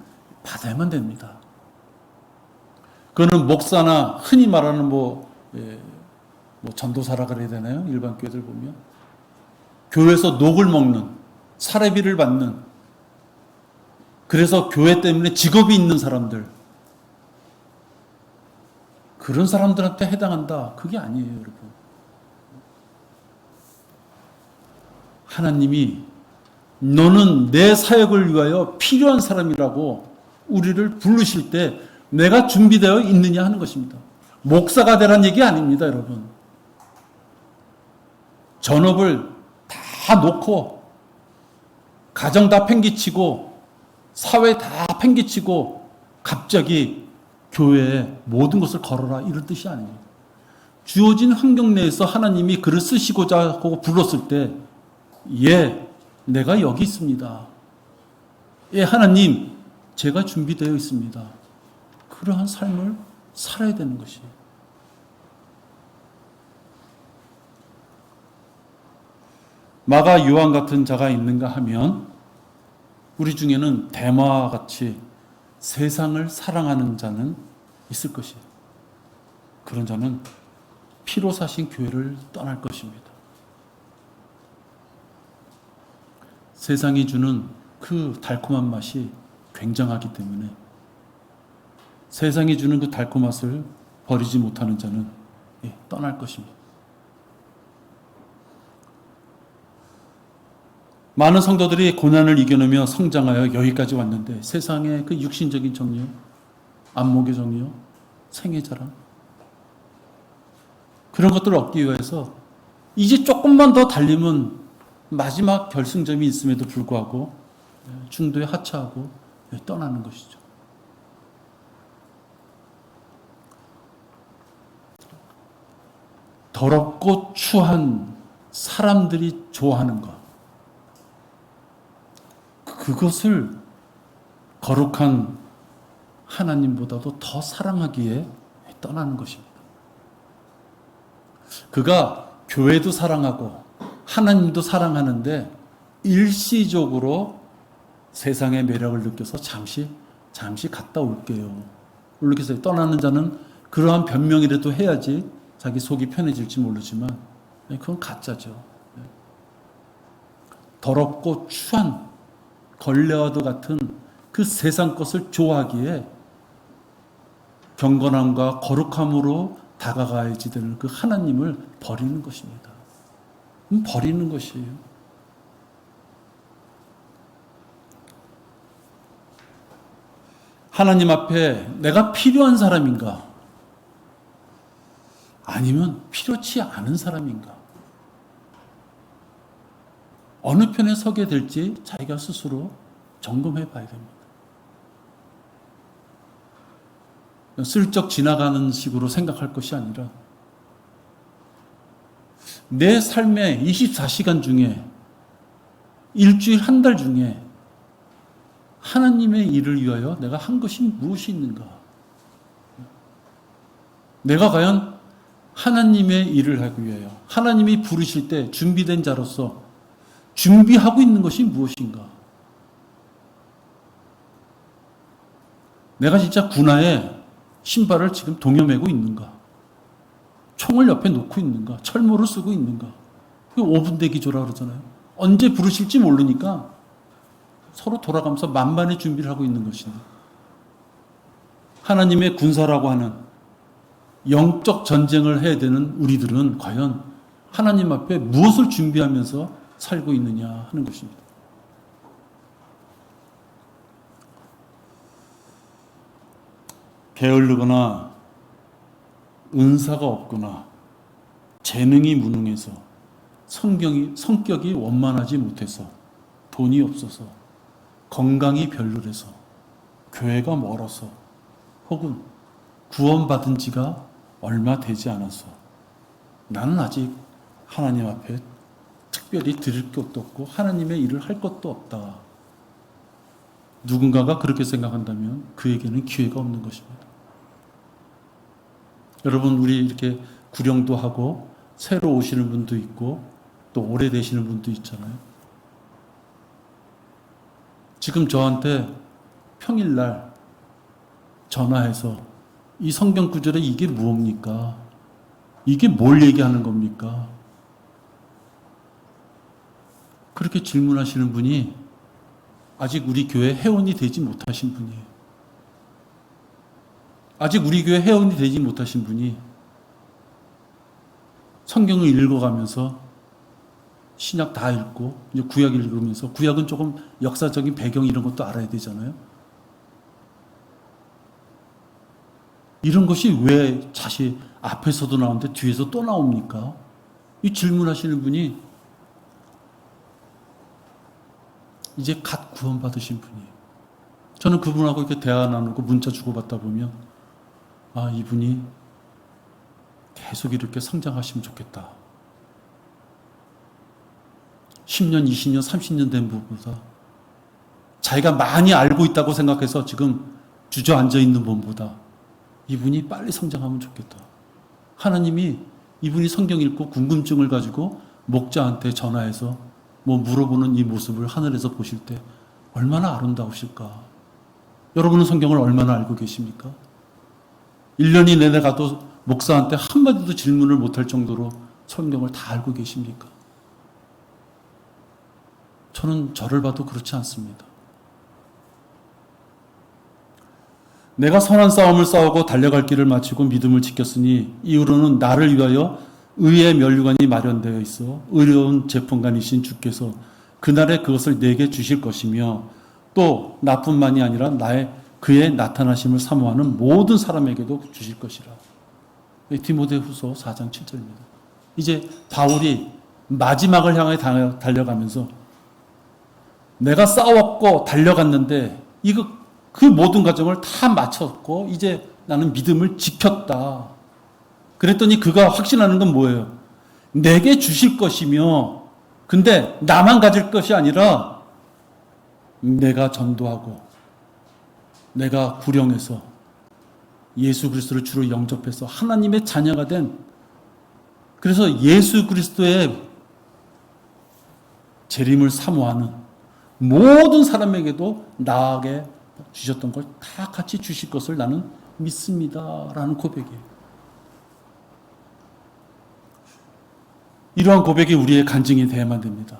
받아야만 됩니다. 그거는 목사나 흔히 말하는 전도사라 그래야 되나요? 일반 교회들 보면 교회에서 녹을 먹는, 사례비를 받는, 그래서 교회 때문에 직업이 있는 사람들, 그런 사람들한테 해당한다. 그게 아니에요, 여러분. 하나님이 너는 내 사역을 위하여 필요한 사람이라고 우리를 부르실 때 내가 준비되어 있느냐 하는 것입니다. 목사가 되란 얘기 아닙니다, 여러분. 전업을 다 놓고 가정 다 팽개치고 사회 다 팽개치고 갑자기 교회에 모든 것을 걸어라, 이런 뜻이 아닙니다. 주어진 환경 내에서 하나님이 그를 쓰시고자 하고 불렀을 때, 내가 여기 있습니다. 하나님, 제가 준비되어 있습니다. 그러한 삶을 살아야 되는 것이에요. 마가 요한 같은 자가 있는가 하면 우리 중에는 데마와 같이 세상을 사랑하는 자는 있을 것이에요. 그런 자는 피로 사신 교회를 떠날 것입니다. 세상이 주는 그 달콤한 맛이 굉장하기 때문에 세상이 주는 그 달콤한 맛을 버리지 못하는 자는 떠날 것입니다. 많은 성도들이 고난을 이겨내며 성장하여 여기까지 왔는데 세상의 그 육신적인 정욕, 안목의 정욕, 생애 자랑, 그런 것들을 얻기 위해서 이제 조금만 더 달리면 마지막 결승점이 있음에도 불구하고 중도에 하차하고 떠나는 것이죠. 더럽고 추한 사람들이 좋아하는 것, 그것을 거룩한 하나님보다도 더 사랑하기에 떠나는 것입니다. 그가 교회도 사랑하고 하나님도 사랑하는데 일시적으로 세상의 매력을 느껴서 잠시 갔다 올게요. 이렇게 해서 떠나는 자는 그러한 변명이라도 해야지 자기 속이 편해질지 모르지만 그건 가짜죠. 더럽고 추한 걸레와도 같은 그 세상 것을 좋아하기에 경건함과 거룩함으로 다가가야지 되는 그 하나님을 버리는 것입니다. 버리는 것이에요. 하나님 앞에 내가 필요한 사람인가? 아니면 필요치 않은 사람인가? 어느 편에 서게 될지 자기가 스스로 점검해 봐야 됩니다. 슬쩍 지나가는 식으로 생각할 것이 아니라 내 삶의 24시간 중에 일주일 한 달 중에 하나님의 일을 위하여 내가 한 것이 무엇이 있는가? 내가 과연 하나님의 일을 하기 위하여 하나님이 부르실 때 준비된 자로서 준비하고 있는 것이 무엇인가? 내가 진짜 군화에 신발을 지금 동여매고 있는가? 총을 옆에 놓고 있는가? 철모를 쓰고 있는가? 5분 대기조라 그러잖아요. 언제 부르실지 모르니까 서로 돌아가면서 만반의 준비를 하고 있는 것인데, 하나님의 군사라고 하는 영적 전쟁을 해야 되는 우리들은 과연 하나님 앞에 무엇을 준비하면서 살고 있느냐 하는 것입니다. 게을르거나 은사가 없거나 재능이 무능해서 성격이 원만하지 못해서 돈이 없어서 건강이 별로라서 교회가 멀어서 혹은 구원받은 지가 얼마 되지 않아서 나는 아직 하나님 앞에 특별히 드릴 것도 없고 하나님의 일을 할 것도 없다. 누군가가 그렇게 생각한다면 그에게는 기회가 없는 것입니다. 여러분, 우리 이렇게 구령도 하고 새로 오시는 분도 있고 또 오래되시는 분도 있잖아요. 지금 저한테 평일날 전화해서 이 성경 구절에 이게 무엇입니까? 이게 뭘 얘기하는 겁니까? 그렇게 질문하시는 분이 아직 우리 교회 회원이 되지 못하신 분이에요. 아직 우리 교회 회원이 되지 못하신 분이 성경을 읽어가면서 신약 다 읽고 이제 구약 읽으면서, 구약은 조금 역사적인 배경 이런 것도 알아야 되잖아요. 이런 것이 왜 다시 앞에서도 나오는데 뒤에서 또 나옵니까? 이 질문하시는 분이 이제 갓 구원받으신 분이에요. 저는 그분하고 이렇게 대화 나누고 문자 주고받다 보면 아, 이분이 계속 이렇게 성장하시면 좋겠다. 10년, 20년, 30년 된 분보다 자기가 많이 알고 있다고 생각해서 지금 주저앉아 있는 분보다 이분이 빨리 성장하면 좋겠다. 하나님이 이분이 성경 읽고 궁금증을 가지고 목자한테 전화해서 뭐 물어보는 이 모습을 하늘에서 보실 때 얼마나 아름다우실까. 여러분은 성경을 얼마나 알고 계십니까? 1년이 내내 가도 목사한테 한마디도 질문을 못할 정도로 성경을 다 알고 계십니까? 저는 저를 봐도 그렇지 않습니다. 내가 선한 싸움을 싸우고 달려갈 길을 마치고 믿음을 지켰으니 이후로는 나를 위하여 의의 면류관이 마련되어 있어 의로운 재판관이신 주께서 그날에 그것을 내게 주실 것이며 또 나뿐만이 아니라 그의 나타나심을 사모하는 모든 사람에게도 주실 것이라. 디모데후서 4장 7절입니다. 이제 바울이 마지막을 향해 달려가면서 내가 싸웠고 달려갔는데 그 모든 과정을 다 마쳤고 이제 나는 믿음을 지켰다. 그랬더니 그가 확신하는 건 뭐예요? 내게 주실 것이며, 근데 나만 가질 것이 아니라 내가 전도하고 내가 구령해서 예수 그리스도를 주로 영접해서 하나님의 자녀가 된, 그래서 예수 그리스도의 재림을 사모하는 모든 사람에게도 나에게 주셨던 걸 다 같이 주실 것을 나는 믿습니다. 라는 고백이에요. 이러한 고백이 우리의 간증이 되어야만 됩니다.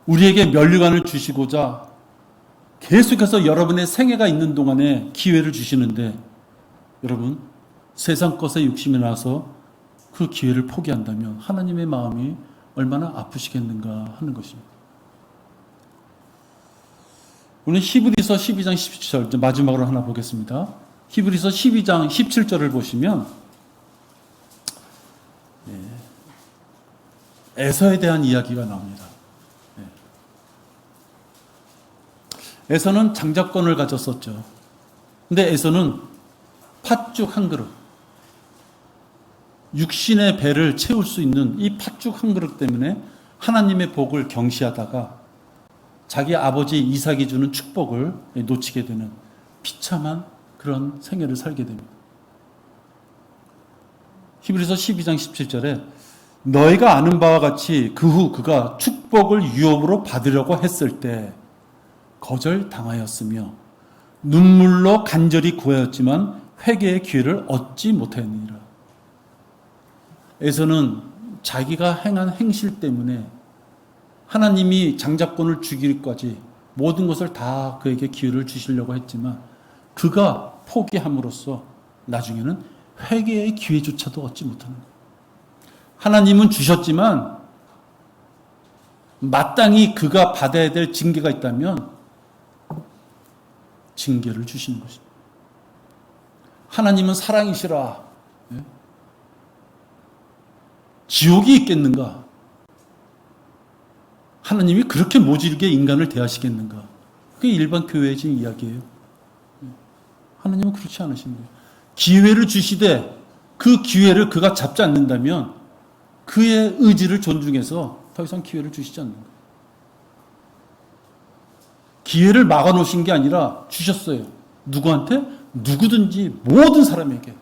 우리에게 면류관을 주시고자 계속해서 여러분의 생애가 있는 동안에 기회를 주시는데, 여러분 세상 것에 욕심이 나서 그 기회를 포기한다면 하나님의 마음이 얼마나 아프시겠는가 하는 것입니다. 오늘 히브리서 12장 17절 마지막으로 하나 보겠습니다. 히브리서 12장 17절을 보시면 에서에 대한 이야기가 나옵니다. 에서는 장자권을 가졌었죠. 근데 에서는 팥죽 한 그릇, 육신의 배를 채울 수 있는 이 팥죽 한 그릇 때문에 하나님의 복을 경시하다가 자기 아버지 이삭이 주는 축복을 놓치게 되는 비참한 그런 생애를 살게 됩니다. 히브리서 12장 17절에 너희가 아는 바와 같이 그 후 그가 축복을 유업으로 받으려고 했을 때 거절당하였으며 눈물로 간절히 구하였지만 회개의 기회를 얻지 못하였느니라. 에서는 자기가 행한 행실 때문에 하나님이 장자권을 주기까지 모든 것을 다 그에게 기회를 주시려고 했지만 그가 포기함으로써 나중에는 회개의 기회조차도 얻지 못하는 거예요. 하나님은 주셨지만 마땅히 그가 받아야 될 징계가 있다면 징계를 주시는 것입니다. 하나님은 사랑이시라. 지옥이 있겠는가? 하나님이 그렇게 모질게 인간을 대하시겠는가? 그게 일반 교회의 이야기예요. 하나님은 그렇지 않으신 거예요. 기회를 주시되 그 기회를 그가 잡지 않는다면 그의 의지를 존중해서 더 이상 기회를 주시지 않는 거예요. 기회를 막아놓으신 게 아니라 주셨어요. 누구한테? 누구든지 모든 사람에게.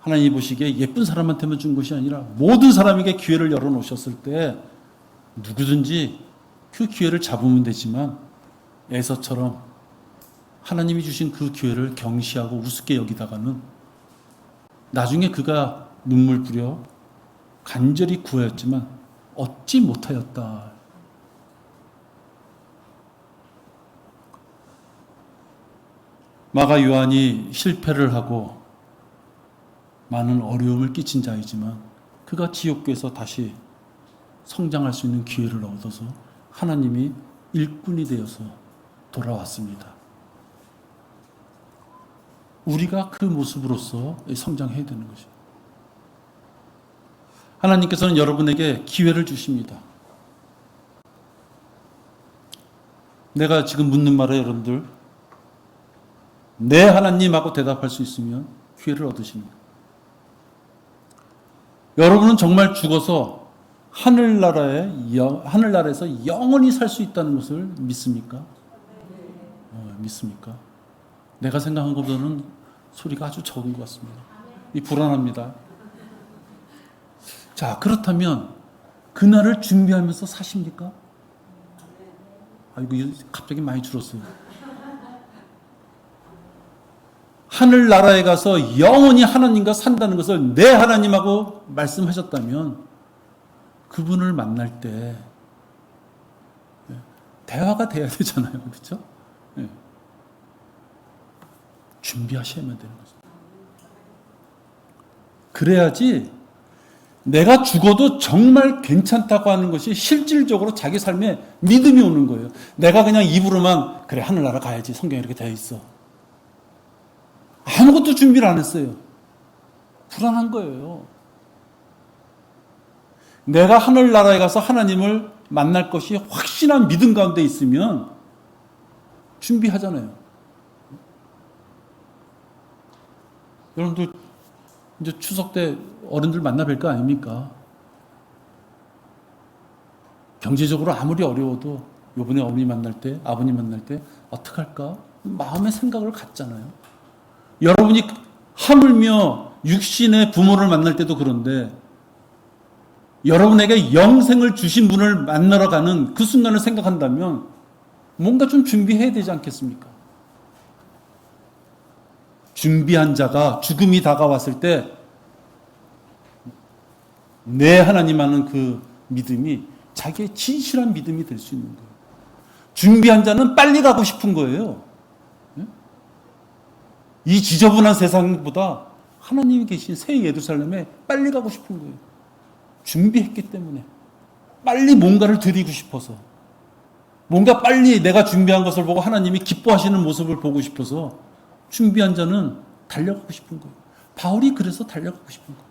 하나님이 보시기에 예쁜 사람한테만 준 것이 아니라 모든 사람에게 기회를 열어놓으셨을 때 누구든지 그 기회를 잡으면 되지만 에서처럼 하나님이 주신 그 기회를 경시하고 우습게 여기다가는 나중에 그가 눈물 뿌려 간절히 구하였지만 얻지 못하였다. 마가 요한이 실패를 하고 많은 어려움을 끼친 자이지만 그가 지옥에서 다시 성장할 수 있는 기회를 얻어서 하나님이 일꾼이 되어서 돌아왔습니다. 우리가 그 모습으로서 성장해야 되는 것이죠. 하나님께서는 여러분에게 기회를 주십니다. 내가 지금 묻는 말에 여러분들 네 하나님 하고 대답할 수 있으면 기회를 얻으십니다. 여러분은 정말 죽어서 하늘나라에서 영원히 살 수 있다는 것을 믿습니까? 믿습니까? 내가 생각한 것보다는 소리가 아주 적은 것 같습니다. 불안합니다. 자, 그렇다면 그날을 준비하면서 사십니까? 아이고, 갑자기 많이 줄었어요. 하늘나라에 가서 영원히 하나님과 산다는 것을 내 하나님하고 말씀하셨다면 그분을 만날 때 대화가 돼야 되잖아요. 그렇죠? 준비하셔야만 되는 거죠. 그래야지 내가 죽어도 정말 괜찮다고 하는 것이 실질적으로 자기 삶에 믿음이 오는 거예요. 내가 그냥 입으로만 그래 하늘나라 가야지 성경에 이렇게 되어 있어. 아무것도 준비를 안 했어요. 불안한 거예요. 내가 하늘나라에 가서 하나님을 만날 것이 확신한 믿음 가운데 있으면 준비하잖아요. 여러분들 이제 추석 때 어른들 만나 뵐 거 아닙니까? 경제적으로 아무리 어려워도 요번에 어머니 만날 때, 아버님 만날 때 어떡할까? 마음의 생각을 갖잖아요. 여러분이 하물며 육신의 부모를 만날 때도 그런데 여러분에게 영생을 주신 분을 만나러 가는 그 순간을 생각한다면 뭔가 좀 준비해야 되지 않겠습니까? 준비한 자가 죽음이 다가왔을 때 내 하나님 하는 그 믿음이 자기의 진실한 믿음이 될 수 있는 거예요. 준비한 자는 빨리 가고 싶은 거예요. 이 지저분한 세상보다 하나님이 계신 새 예루살렘에 빨리 가고 싶은 거예요. 준비했기 때문에 빨리 뭔가를 드리고 싶어서 뭔가 빨리 내가 준비한 것을 보고 하나님이 기뻐하시는 모습을 보고 싶어서 준비한 자는 달려가고 싶은 거예요. 바울이 그래서 달려가고 싶은 거예요.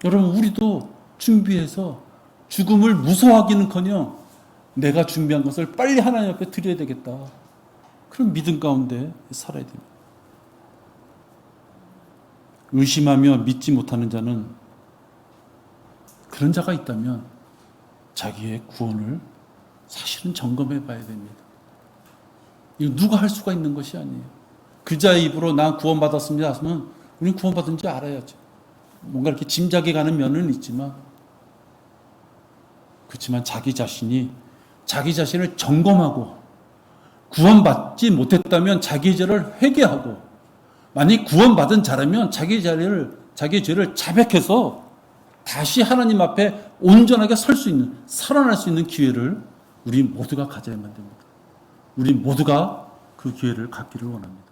여러분, 우리도 준비해서 죽음을 무서워하기는커녕 내가 준비한 것을 빨리 하나님 앞에 드려야 되겠다. 그런 믿음 가운데 살아야 됩니다. 의심하며 믿지 못하는 자는, 그런 자가 있다면 자기의 구원을 사실은 점검해 봐야 됩니다. 이거 누가 할 수가 있는 것이 아니에요. 그 자의 입으로 난 구원받았습니다 하면 우리는 구원받은지 알아야죠. 뭔가 이렇게 짐작이 가는 면은 있지만, 그렇지만 자기 자신을 점검하고 구원받지 못했다면 자기 죄를 회개하고, 만약 구원받은 자라면 자기 죄를 자백해서 다시 하나님 앞에 온전하게 설 수 있는, 살아날 수 있는 기회를 우리 모두가 가져야만 됩니다. 우리 모두가 그 기회를 갖기를 원합니다.